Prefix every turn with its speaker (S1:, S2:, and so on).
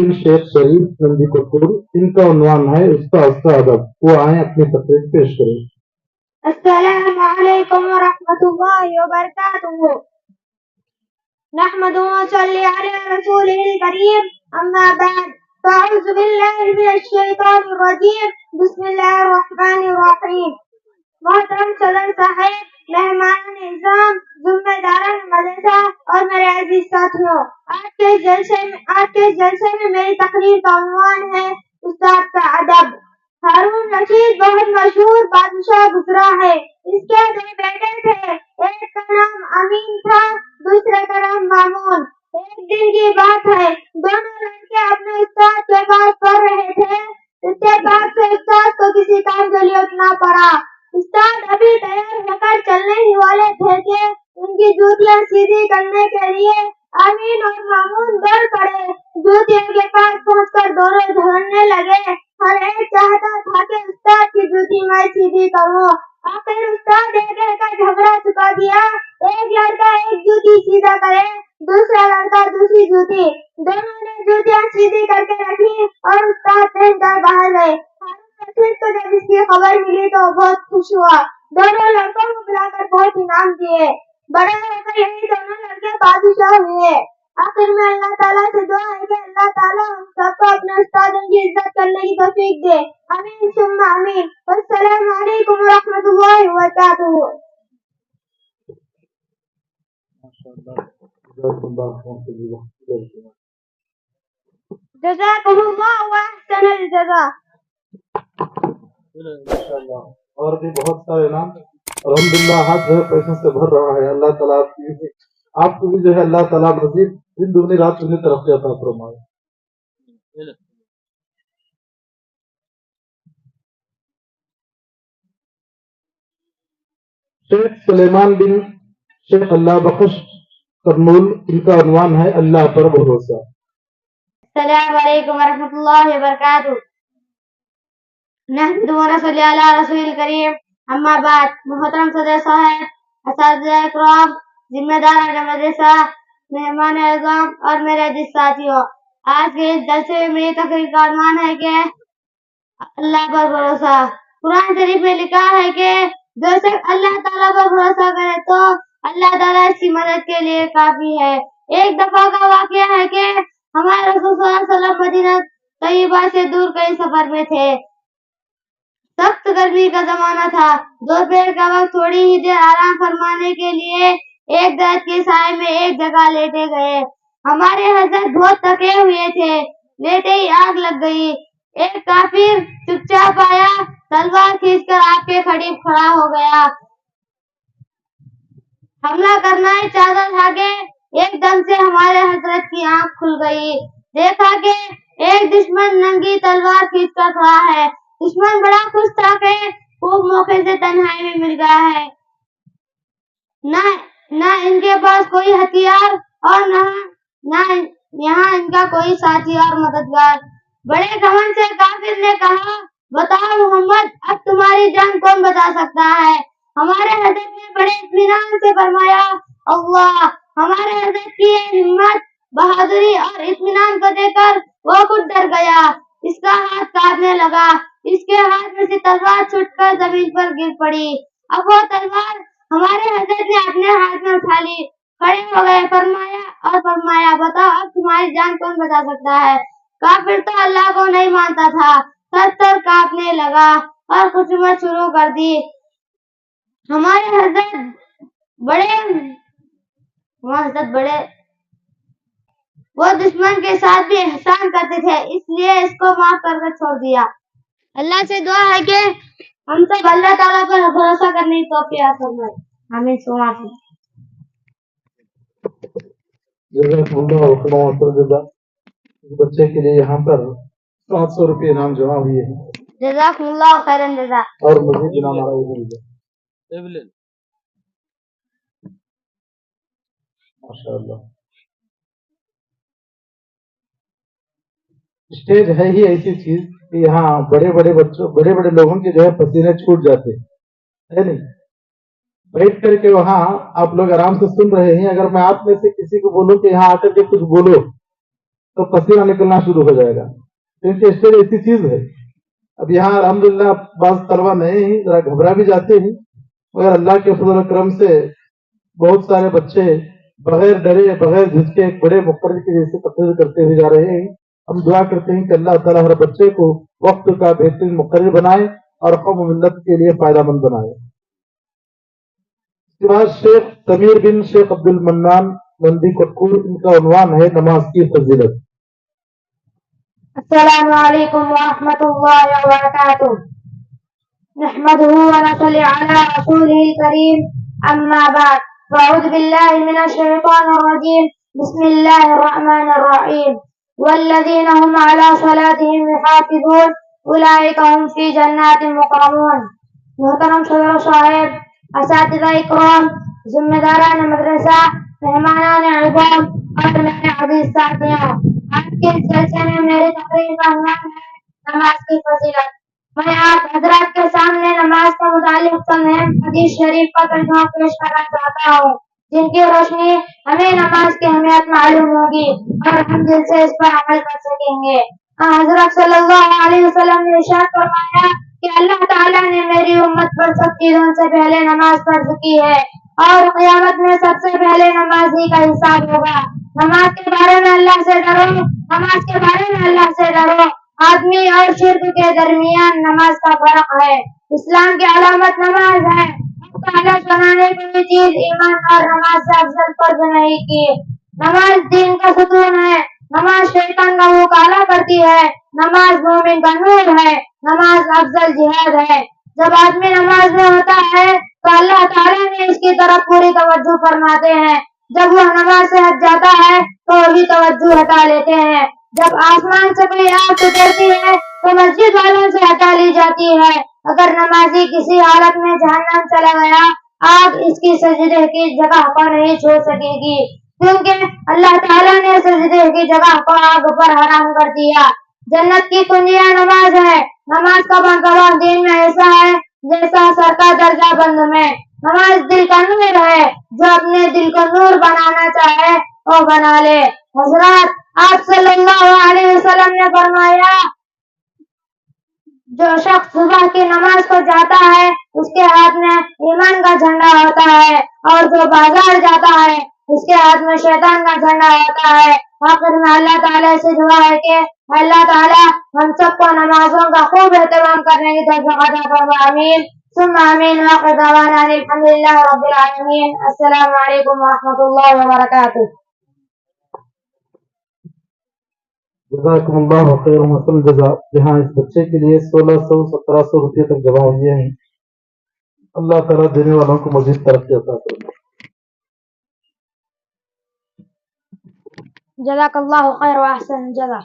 S1: काफी शेख शरीफ नंदी कपूर, इनका उन्वान है उस्ताद का अदब। वो आए अपनी तकरीर पेश करें।
S2: अस्सलामु अलैकुम व रहमतुल्लाहि व बरकातुहू। नहमदुहु व नसल्ली अला रसूलिल करीम, अम्मा बाद, फ़अऊज़ु बिल्लाहि मिनश शैतानिर रजीम, बिस्मिल्लाहिर रहमानिर रहीम। मोहतरम सदर साहब, मेहमान इज़्ज़ाम, ज़िम्मेदारान मदरसा और मेरे अजीज साथियों, आज के जलसे में मेरी तकरीर का उन्वान है उस्ताद का अदब। हारून रशीद बहुत मशहूर बादशाह गुजरा है। इसके दो बेटे थे, एक का नाम अमीन था, दूसरे का नाम मामून। एक दिन की बात है, दोनों लड़के अपने उस्ताद के पास पढ़ रहे थे। इसके बाद से उस्ताद को किसी काम के लिए उठना पड़ा। उस्ताद अभी तैयार होकर चलने ही वाले थे कि उनकी जूतियां सीधी करने के लिए अमीन और मामून दौड़ पड़े। जूतियों के पास पहुंचकर दोनों झगड़ने लगे। हर एक चाहता था कि उस्ताद की जूती मैं सीधी करूं। आखिर उस्ताद का झगड़ा चुका दिया। एक लड़का एक जूती सीधा करे, दूसरा लड़का दूसरी जूती। दोनों ने जूतियां सीधी करके रखी और उस्ताद पहनकर बाहर गए। रशीद को जब इसकी खबर मिली तो बहुत खुश हुआ। दोनों लड़कों को बुलाकर बहुत इनाम दिए। बड़े होकर यही दोनों लड़के बादशाह हुए। आखिर में अल्लाह ताला से दुआ है कि अल्लाह ताला हम सबको अपने उस्तादों की इज्जत करने की तौफीक दे। आमीन सुम्मा आमीन। अस्सलामु अलैकुम व रहमतुल्लाहि व बरकातुहू। जज़ाकुमुल्लाह व अहसनल जज़ा।
S1: और भी बहुत सारे नाम अल्हम्दुलिल्लाह हाथ जो है पैसों से भर रहा है। अल्लाह ताला आपको भी जो है अल्लाह ताला मजीद दिन दुगनी रात चुनी तरक्की अता फरमाए। शेख सुलेमान बिन शेख अल्लाह बख्श करनूल, इनका उन्वान है अल्लाह पर भरोसा।
S2: अस्सलामु अलैकुम व रहमतुल्लाहि व बरकातुहू। नहमदुहु व नसल्ली अला रसूलिल करीम, अम्मा बाद। मोहतरम सदर साहब, असातिज़ा इकराम, जिम्मेदार मदरसा, मेहमान इज़्ज़ाम और मेरे अजीज साथियों, आज के इस जलसे में मेरी तकरीर का उन्वान है कि अल्लाह पर भरोसा। कुरान शरीफ में लिखा है कि जो शख्स अल्लाह ताला पर भरोसा करे तो अल्लाह ताला इसकी मदद के लिए काफी है। एक दफा का वाकया है कि हमारे रसूल सल्लल्लाहु अलैहि वसल्लम मदीना तैयबा से दूर कई सफर में थे। सख्त गर्मी का जमाना था। दोपहर का वक्त थोड़ी ही देर आराम फरमाने के लिए एक दरख्त के साए में एक जगह लेटे गए। हमारे हजरत बहुत थके हुए थे। लेटे ही आग लग गई। एक काफिर चुपचाप आया, तलवार खींचकर आपके करीब खड़ा हो गया। हमला करना ही चाहता था कि एकदम से हमारे हजरत की आंख खुल गई। देखा कि एक दुश्मन नंगी तलवार खींचकर खड़ा है। दुश्मन बड़ा खुश था कि खूब मौके से तन्हाई में मिल गया है। ना इनके पास कोई हथियार और ना यहाँ इनका कोई साथी और मददगार। बड़े घमंड से काफिर ने कहा, बताओ मोहम्मद, अब तुम्हारी जान कौन बचा सकता है? हमारे हजरत ने बड़े इत्मीनान से फरमाया, अल्लाह। हमारे हजरत की ये हिम्मत, बहादुरी और इत्मीनान को देखकर वो खुद डर गया। इसका हाथ कांपने लगा। इसके हाथ में से तलवार छूटकर जमीन पर गिर पड़ी। अब वो तलवार हमारे हजरत ने अपने हाथ में उठा ली। खड़े हो गए, फरमाया, बताओ अब तुम्हारी जान कौन बचा सकता है? काफिर तो अल्लाह को नहीं मानता था। सर कांपने लगा और खुशुमत शुरू कर दी। हमारे हजरत बड़े वो दुश्मन के साथ भी एहसान करते थे, इसलिए इसको माफ करके छोड़ दिया। अल्लाह से दुआ है कि हम सब अल्लाह ताला पर भरोसा करने की तौफीक अता फरमाए। आमीन सुम्मा आमीन।
S1: बच्चे के लिए यहाँ पर 700 रुपये इनाम जमा हुए हैं।
S2: जज़ाकुमुल्लाह खैरन जज़ा।
S1: और मजीद इनाम आ रहे हैं। माशाअल्लाह। स्टेज है ही ऐसी चीज कि यहाँ बड़े बड़े लोगों के जो है पसीने छूट जाते है नहीं। बैठ करके वहाँ आप लोग आराम से सुन रहे हैं। अगर मैं आप में से किसी को बोलूं कि यहाँ आकर के कुछ बोलो تو پسینہ نکلنا شروع ہو جائے گا، کیونکہ اسٹیج ایسی چیز ہے. اب یہاں الحمدللہ بعض طلبا نئے ہی ذرا گھبرا بھی جاتے ہیں، مگر اللہ کے فضل و کرم سے بہت سارے بچے بغیر ڈرے بغیر جھجکے ایک بڑے مقرر کے جیسے تقریر کرتے ہوئے جا رہے ہیں. ہم دعا کرتے ہیں کہ اللہ تعالیٰ ہر بچے کو وقت کا بہترین مقرر بنائے اور قوم و ملت کے لیے فائدہ مند بنائے. اس کے بعد شیخ سمیر بن شیخ عبد المنان نندی کٹکور، ان کا عنوان ہے نماز کی فضیلت.
S2: السلام علیکم ورحمۃ اللہ وبرکاتہ. نحمده ونصلي على رسوله الكريم. أما بعد، فأعوذ بالله من الشيطان الرجيم. بسم الله الرحمن الرحيم. والذين هم على صلاتهم يحافظون أولئك هم في جنات مكرمون. محترم صدر صاحب، اساتذہ اکرام، ذمہ داران مدرسہ، مہمانان اعظام اور میرے عزیز ساتھیوں، آج کے اس جلسے میں میری تقریر کا عنوان ہے نماز کی فضیلت. میں آپ حضرات کے سامنے نماز کے متعلق چند اہم حدیث شریف کا ترجمہ پیش کرنا چاہتا ہوں، جن کی روشنی ہمیں نماز کی اہمیت معلوم ہوگی اور ہم دل سے اس پر عمل کر سکیں گے. حضرت صلی اللہ علیہ وسلم نے ارشاد فرمایا کہ اللہ تعالیٰ نے میری امت پر سب چیزوں سے پہلے نماز فرض کی ہے اور قیامت میں سب سے پہلے نماز ہی کا حساب ہوگا. نماز کے بارے میں اللہ سے ڈرو، نماز کے بارے میں اللہ سے ڈرو. آدمی اور شرک کے درمیان نماز کا فرق ہے. اسلام کی علامت نماز ہے. بنانے کی چیز ایمان اور نماز سے افضل فرض نہیں کی. نماز دین کا ستون ہے. نماز شیطان کا منہ کالا کرتی ہے. نماز مومن کا نور ہے. نماز افضل جہاد ہے. جب آدمی نماز میں ہوتا ہے تو اللہ تعالیٰ نے اس کی طرف پوری توجہ فرماتے ہیں. جب وہ نماز سے ہٹ جاتا ہے تو وہ بھی توجہ ہٹا لیتے ہیں. جب آسمان سے کوئی آگ اترتی ہے تو مسجد والوں سے ہٹا لی جاتی ہے. اگر نمازی کسی حالت میں جہنم چلا گیا، آگ اس کی سجدے کی جگہ کو نہیں چھو سکے گی، کیونکہ اللہ تعالیٰ نے سجدے کی جگہ کو آگ پر حرام کر دیا. جنت کی کنجیاں نماز ہے. نماز کا مرتبہ دین میں ایسا ہے جیسا سر کا درجہ بند میں. نماز دل کا نور ہے. جو اپنے دل کو نور بنانا چاہے وہ بنا لے. حضرات، آپ صلی اللہ علیہ وسلم نے فرمایا، جو شخص صبح کی نماز کو جاتا ہے اس کے ہاتھ میں ایمان کا جھنڈا ہوتا ہے، اور جو بازار جاتا ہے اس کے ہاتھ میں شیطان کا جھنڈا ہوتا ہے. آخر میں اللہ تعالیٰ سے دعا ہے کہ اللہ تعالیٰ ہم سب کو نمازوں کا خوب اہتمام کرنے کی توفیق عطا فرمائے. آمین ثم آمین. وآخر دعوانا ان الحمد للہ رب العالمین. السلام علیکم ورحمۃ اللہ وبرکاتہ.
S1: جزاکم اللہ خیر وحسن جزا. جہاں اس بچے کے لیے 1600-1700 روپے تک جمع ہوئے ہیں، اللہ تعالیٰ دینے والوں کو مزید ترقی عطا فرمائے.
S2: جزاک اللہ خیر واحسن جزا.